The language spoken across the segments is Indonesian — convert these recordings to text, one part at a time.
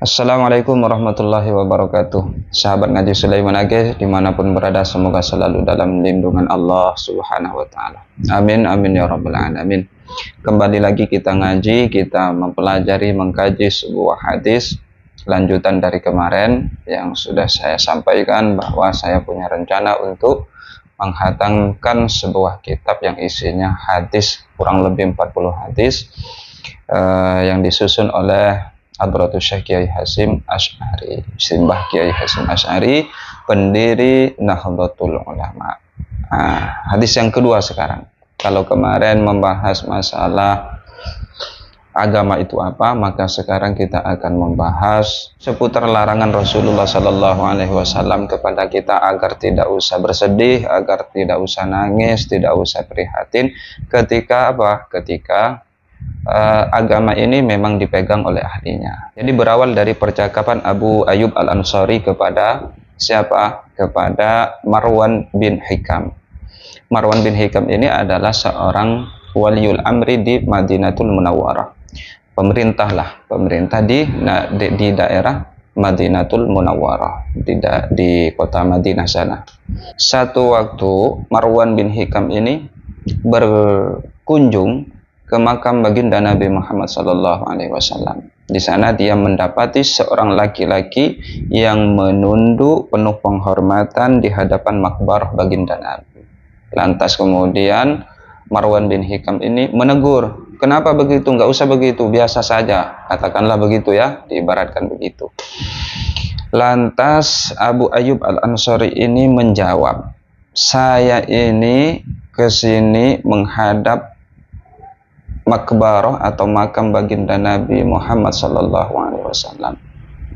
Assalamualaikum warahmatullahi wabarakatuh. Sahabat ngaji Sulaiman Age dimanapun berada, semoga selalu dalam lindungan Allah subhanahu wa ta'ala. Amin, amin ya rabbal alamin. Kembali lagi kita ngaji, kita mempelajari, mengkaji sebuah hadis lanjutan dari kemarin yang sudah saya sampaikan bahwa saya punya rencana untuk menghatamkan sebuah kitab yang isinya hadis, kurang lebih 40 hadis yang disusun oleh Hadratus Syekh Kiai Hasyim Asy'ari, Simbah Kiai Hasyim Asy'ari, pendiri Nahdlatul Ulama. Hadis yang kedua sekarang. Kalau kemarin membahas masalah agama itu apa, maka sekarang kita akan membahas seputar larangan Rasulullah Sallallahu Alaihi Wasallam kepada kita agar tidak usah bersedih, agar tidak usah nangis, tidak usah prihatin ketika apa? Ketika agama ini memang dipegang oleh ahlinya. Jadi berawal dari percakapan Abu Ayyub Al-Ansari kepada siapa? Kepada Marwan bin Hikam. Marwan bin Hikam ini adalah seorang waliul amri di Madinatul Munawwarah. Pemerintah di daerah Madinatul Munawwarah, di kota Madinah sana. Satu waktu Marwan bin Hikam ini berkunjung ke makam baginda Nabi Muhammad Sallallahu Alaihi Wasallam. Di sana dia mendapati seorang laki-laki yang menunduk penuh penghormatan di hadapan makbarah baginda Nabi. Lantas kemudian Marwan bin Hikam ini menegur, kenapa begitu? Nggak usah begitu, biasa saja. Katakanlah begitu ya, diibaratkan begitu. Lantas Abu Ayyub Al-Ansari ini menjawab, saya ini kesini menghadap makbarah atau makam baginda Nabi Muhammad Sallallahu Alaihi Wasallam.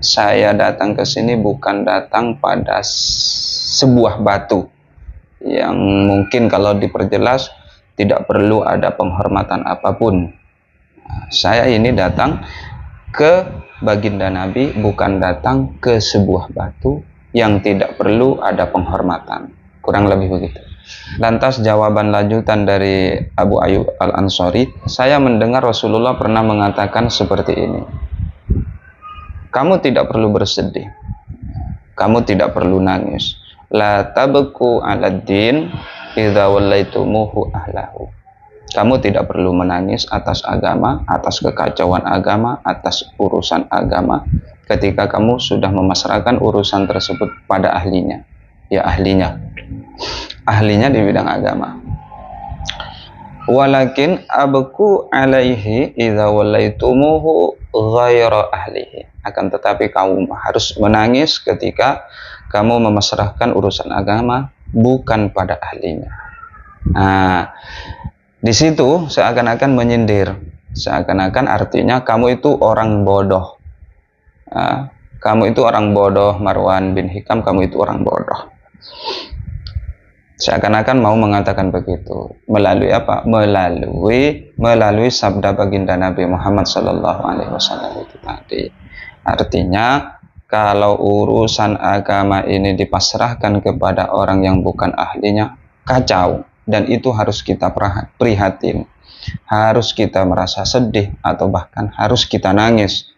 Saya datang ke sini bukan datang pada sebuah batu yang mungkin kalau diperjelas tidak perlu ada penghormatan apapun. Saya ini datang ke baginda Nabi, bukan datang ke sebuah batu yang tidak perlu ada penghormatan. Kurang lebih begitu. Lantas jawaban lanjutan dari Abu Ayyub Al-Ansari, saya mendengar Rasulullah pernah mengatakan seperti ini, kamu tidak perlu bersedih, kamu tidak perlu nangis, la tabku ala din idza wallaitumuhu ahlahu. Kamu tidak perlu menangis atas agama, atas kekacauan agama, atas urusan agama ketika kamu sudah memasrahkan urusan tersebut pada ahlinya. Ya ahlinya di bidang agama. Walakin abku alaihi idza wallaitumuhu ghaira ahlihi. Akan tetapi kamu harus menangis ketika kamu memasrahkan urusan agama bukan pada ahlinya. Di situ seakan-akan menyindir, seakan-akan artinya kamu itu orang bodoh. Kamu itu orang bodoh, Marwan bin Hikam, kamu itu orang bodoh. Seakan-akan mau mengatakan begitu. Melalui apa? Melalui sabda baginda Nabi Muhammad Sallallahu Alaihi Wasallam itu tadi. Artinya kalau urusan agama ini dipasrahkan kepada orang yang bukan ahlinya, kacau. Dan itu harus kita prihatin. Harus kita merasa sedih atau bahkan harus kita nangis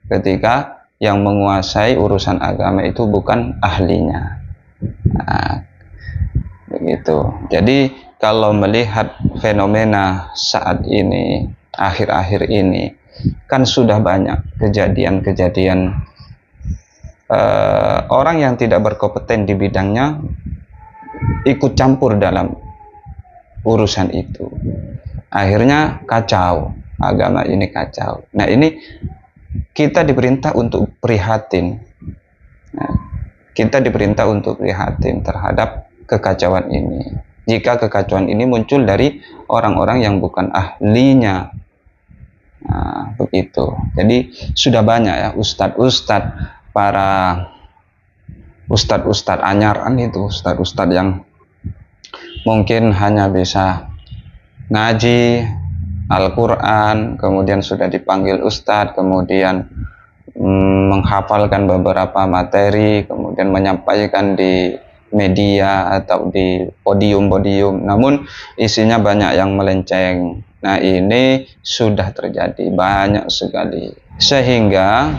ketika yang menguasai urusan agama itu bukan ahlinya. Begitu. Jadi kalau melihat fenomena saat ini, akhir-akhir ini, kan sudah banyak kejadian-kejadian orang yang tidak berkompeten di bidangnya ikut campur dalam urusan itu. Akhirnya kacau, agama ini kacau. Nah ini kita diperintah untuk prihatin. Kita diperintah untuk prihatin terhadap kekacauan ini. Jika kekacauan ini muncul dari orang-orang yang bukan ahlinya. Begitu. Jadi sudah banyak ya para ustadz anyaran itu, ustadz yang mungkin hanya bisa ngaji Al-Quran, kemudian sudah dipanggil ustadz, kemudian menghafalkan beberapa materi, kemudian menyampaikan di media atau di podium-podium, namun isinya banyak yang melenceng. Nah ini sudah terjadi banyak sekali, sehingga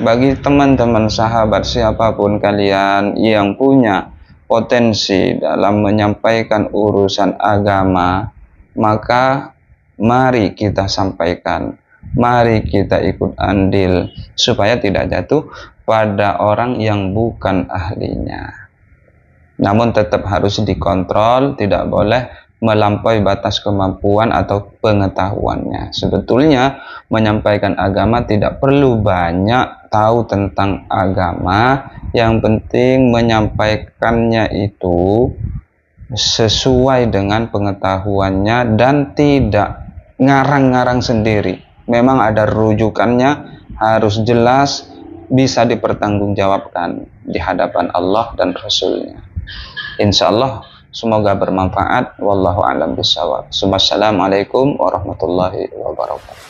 bagi teman-teman sahabat siapapun kalian yang punya potensi dalam menyampaikan urusan agama, maka mari kita sampaikan, mari kita ikut andil supaya tidak jatuh pada orang yang bukan ahlinya. Namun tetap harus dikontrol, tidak boleh melampaui batas kemampuan atau pengetahuannya. Sebetulnya menyampaikan agama tidak perlu banyak tahu tentang agama, yang penting menyampaikannya itu sesuai dengan pengetahuannya dan tidak ngarang-ngarang sendiri. Memang ada rujukannya, harus jelas, bisa dipertanggungjawabkan di hadapan Allah dan Rasul-Nya. Insya Allah semoga bermanfaat. Wallahu a'lam bishawab. Wassalamualaikum warahmatullahi wabarakatuh.